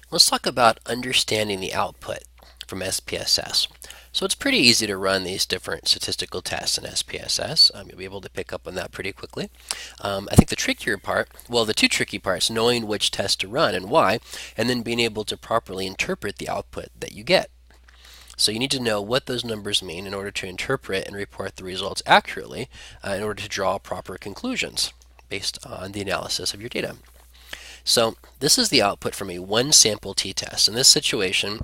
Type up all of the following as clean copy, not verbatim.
Let's talk about understanding the output from SPSS. So it's pretty easy to run these different statistical tests in SPSS. You'll be able to pick up on that pretty quickly. I think the trickier part, well, the two tricky parts, knowing which test to run and why, and then being able to properly interpret the output that you get. So you need to know what those numbers mean in order to interpret and report the results accurately in order to draw proper conclusions based on the analysis of your data. So this is the output from a one sample t-test. In this situation,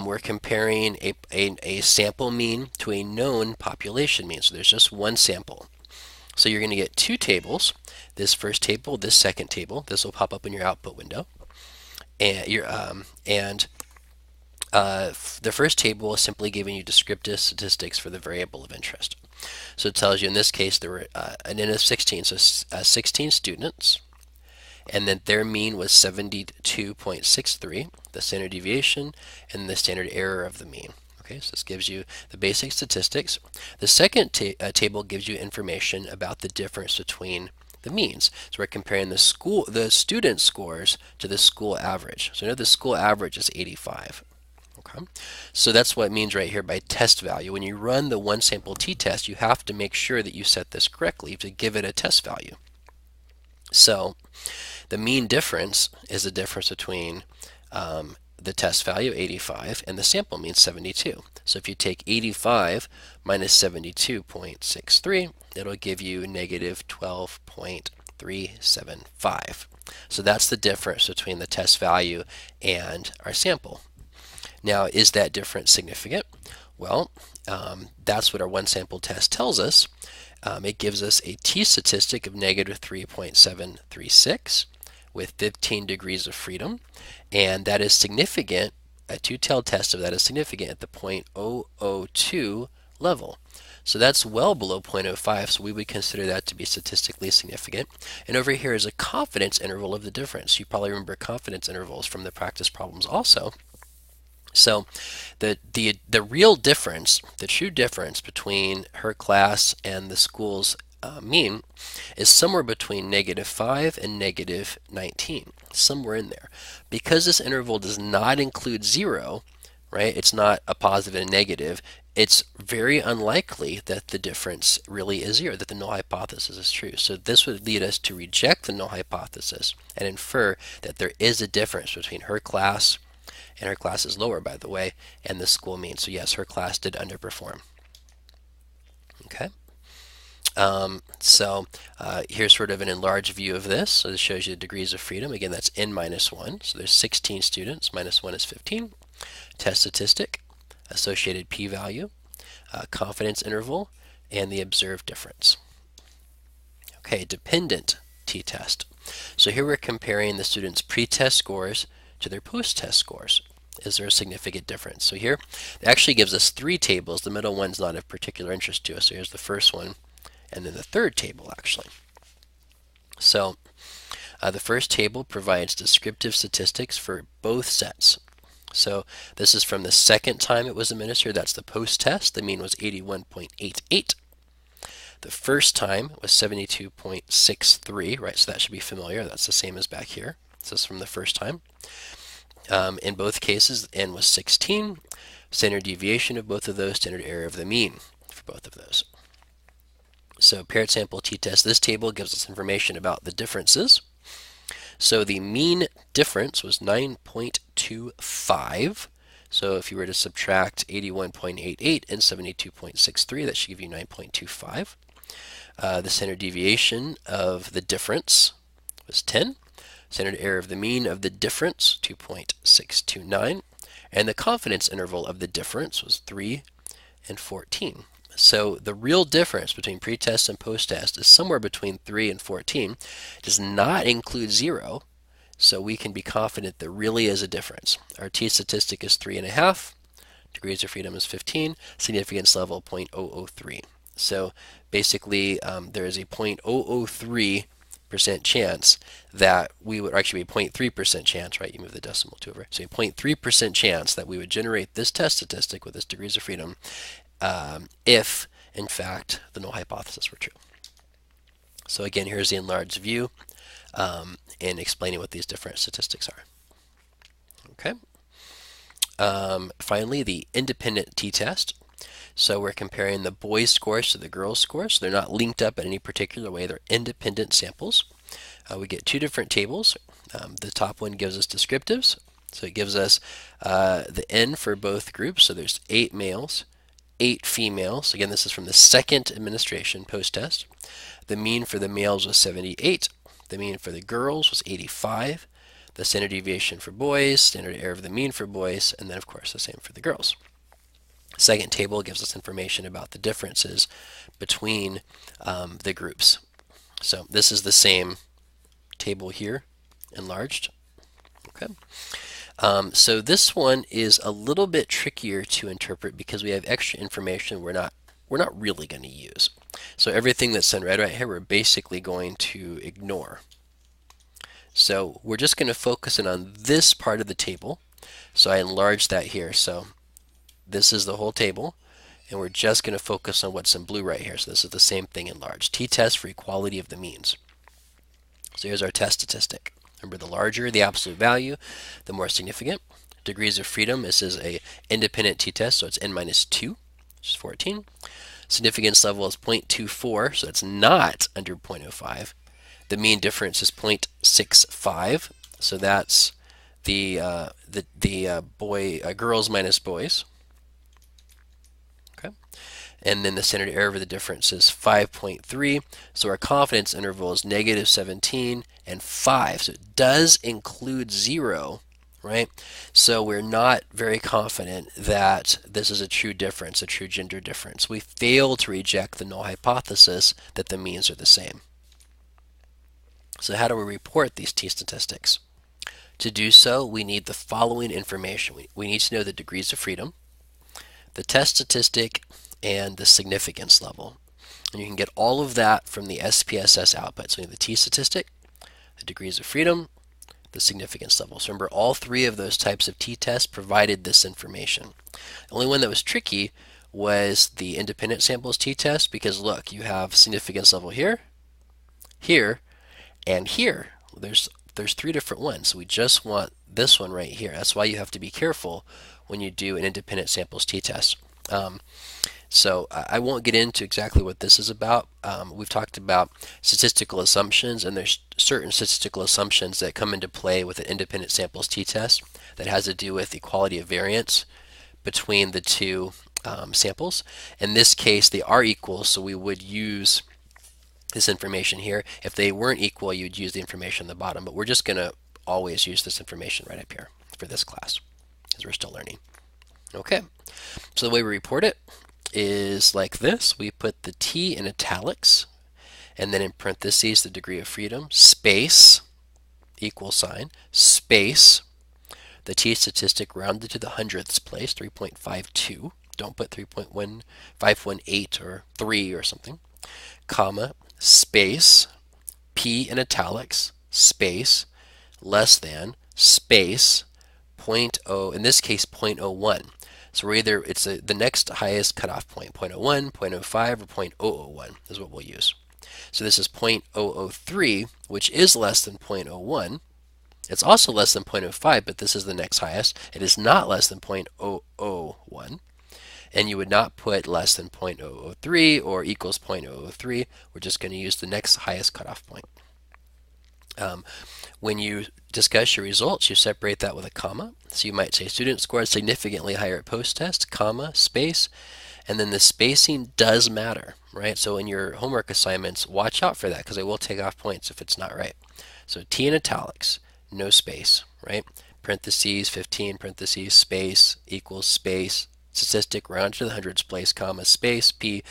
we're comparing a sample mean to a known population mean. So there's just one sample. So you're going to get two tables, this first table, this second table. This will pop up in your output window. The first table is simply giving you descriptive statistics for the variable of interest. So it tells you in this case there were an N of 16, so 16 students, and then their mean was 72.63, the standard deviation, and the standard error of the mean. Okay, so this gives you the basic statistics. The second table gives you information about the difference between the means. So we're comparing the student scores to the school average. So you know the school average is 85. Okay, so that's what it means right here by test value. When you run the one sample t-test, you have to make sure that you set this correctly to give it a test value. So the mean difference is the difference between the test value, 85, and the sample mean, 72. So if you take 85 minus 72.63, it'll give you negative 12.375. So that's the difference between the test value and our sample. Now, is that difference significant? Well, that's what our one sample test tells us. It gives us a t-statistic of negative 3.736 with 15 degrees of freedom, and that is significant. A two-tailed test of that is significant at the 0.002 level. So that's well below 0.05, so we would consider that to be statistically significant. And over here is a confidence interval of the difference. You probably remember confidence intervals from the practice problems also. So the real difference, the true difference between her class and the school's mean is somewhere between -5 and -19, somewhere in there. Because this interval does not include 0, right? It's not a positive and a negative. It's very unlikely that the difference really is 0, that the null hypothesis is true. So this would lead us to reject the null hypothesis and infer that there is a difference between her class, and her class is lower, by the way, and the school mean. So yes, her class did underperform. Okay. Here's sort of an enlarged view of this. So this shows you the degrees of freedom. Again, that's n minus 1. So there's 16 students. Minus 1 is 15. Test statistic, associated p-value, confidence interval, and the observed difference. Okay, dependent t-test. So here we're comparing the students' pre-test scores to their post-test scores. Is there a significant difference? So here it actually gives us three tables. The middle one's not of particular interest to us. So here's the first one, and then the third table actually. So the first table provides descriptive statistics for both sets. So this is from the second time it was administered. That's the post-test. The mean was 81.88. The first time was 72.63, right? So that should be familiar. That's the same as back here. This is from the first time. In both cases, n was 16. Standard deviation of both of those, standard error of the mean for both of those. So paired sample t-test, this table gives us information about the differences. So the mean difference was 9.25. So if you were to subtract 81.88 and 72.63, that should give you 9.25. The standard deviation of the difference was 10. Standard error of the mean of the difference, 2.629. And the confidence interval of the difference was 3 and 14. So the real difference between pre-test and post-test is somewhere between 3 and 14. It does not include 0, so we can be confident there really is a difference. Our t-statistic is 3.5. Degrees of freedom is 15. Significance level 0.003. So basically, there is a 0.003% chance that we would actually be a 0.3% chance, right? You move the decimal 2 over. So a 0.3% chance that we would generate this test statistic with this degrees of freedom if, in fact, the null hypothesis were true. So again, here's the enlarged view in explaining what these different statistics are. Okay. Finally, the independent t-test. So we're comparing the boys' scores to the girls' scores. So they're not linked up in any particular way. They're independent samples. We get two different tables. The top one gives us descriptives. So it gives us the N for both groups. So there's 8 males, 8 females. Again, this is from the second administration post-test. The mean for the males was 78. The mean for the girls was 85. The standard deviation for boys, standard error of the mean for boys, and then of course the same for the girls. Second table gives us information about the differences between the groups. So this is the same table here, enlarged. Okay. So this one is a little bit trickier to interpret because we have extra information we're not really going to use. So everything that's in red right here, we're basically going to ignore. So we're just going to focus in on this part of the table. So I enlarged that here. So this is the whole table, and we're just going to focus on what's in blue right here. So this is the same thing enlarged. T-test for equality of the means. So here's our test statistic. Remember, the larger the absolute value, the more significant. Degrees of freedom, this is a independent t-test, so it's n minus 2, which is 14. Significance level is 0.24, so it's not under 0.05. The mean difference is 0.65, so that's the girls minus boys. Okay, and then the standard error of the difference is 5.3. So our confidence interval is negative 17 and 5. So it does include 0, right? So we're not very confident that this is a true difference, a true gender difference. We fail to reject the null hypothesis that the means are the same. So how do we report these t-statistics? To do so, we need the following information. We need to know the degrees of freedom, the test statistic, and the significance level. And you can get all of that from the SPSS output. So we have the t-statistic, the degrees of freedom, the significance level. So remember, all 3 of those types of t-tests provided this information. The only one that was tricky was the independent samples t-test, because look, you have significance level here, here, and here. There's 3 different ones. So we just want this one right here. That's why you have to be careful when you do an independent samples t-test. So I won't get into exactly what this is about. We've talked about statistical assumptions, and there's certain statistical assumptions that come into play with an independent samples t-test that has to do with equality of variance between the 2 samples. In this case, they are equal, so we would use this information here. If they weren't equal, you'd use the information on the bottom, but we're just going to always use this information right up here for this class because we're still learning. Okay, so the way we report it is like this. We put the T in italics, and then in parentheses the degree of freedom, space, equal sign, space, the T statistic rounded to the hundredths place, 3.52. Don't put 3.1518 or 3 or something, comma, space, P in italics, space, less than, space, 0.0, in this case 0.01. So we're either, it's the next highest cutoff point, 0.01, 0.05, or 0.001 is what we'll use. So this is 0.003, which is less than 0.01. It's also less than 0.05, but this is the next highest. It is not less than 0.001. And you would not put less than 0.003 or equals 0.003. We're just going to use the next highest cutoff point. When you discuss your results, you separate that with a comma. So you might say student scored significantly higher at post-test, comma, space, and then the spacing does matter, right? So in your homework assignments, watch out for that because I will take off points if it's not right. So T in italics, no space, right? Parentheses, 15, parentheses, space, equals space, statistic, round to the hundreds place, comma, space, P,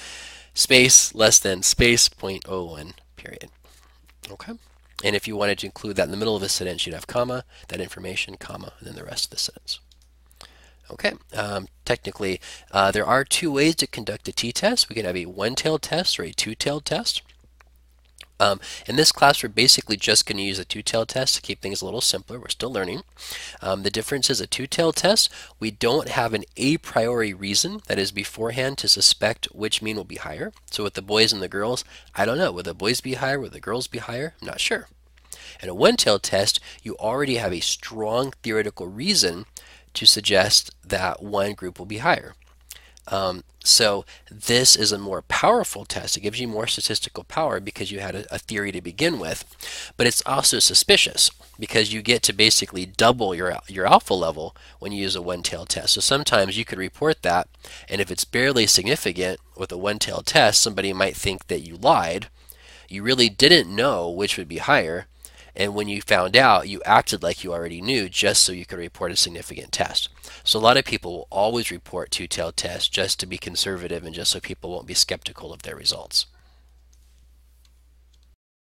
space, less than, space, 0.01, period. Okay? And if you wanted to include that in the middle of a sentence, you'd have comma, that information, comma, and then the rest of the sentence. Okay, technically, there are 2 ways to conduct a t-test. We can have a one-tailed test or a two-tailed test. In this class, we're basically just going to use a two-tailed test to keep things a little simpler. We're still learning. The difference is a two-tailed test, we don't have an a priori reason, that is beforehand, to suspect which mean will be higher. So with the boys and the girls, I don't know. Will the boys be higher? Will the girls be higher? I'm not sure. In a one-tailed test, you already have a strong theoretical reason to suggest that one group will be higher. So this is a more powerful test. It gives you more statistical power because you had a theory to begin with, but it's also suspicious because you get to basically double your alpha level when you use a one-tailed test. So sometimes you could report that, and if it's barely significant with a one-tailed test, somebody might think that you lied. You really didn't know which would be higher, and when you found out, you acted like you already knew just so you could report a significant test. So a lot of people will always report two-tailed tests just to be conservative and just so people won't be skeptical of their results.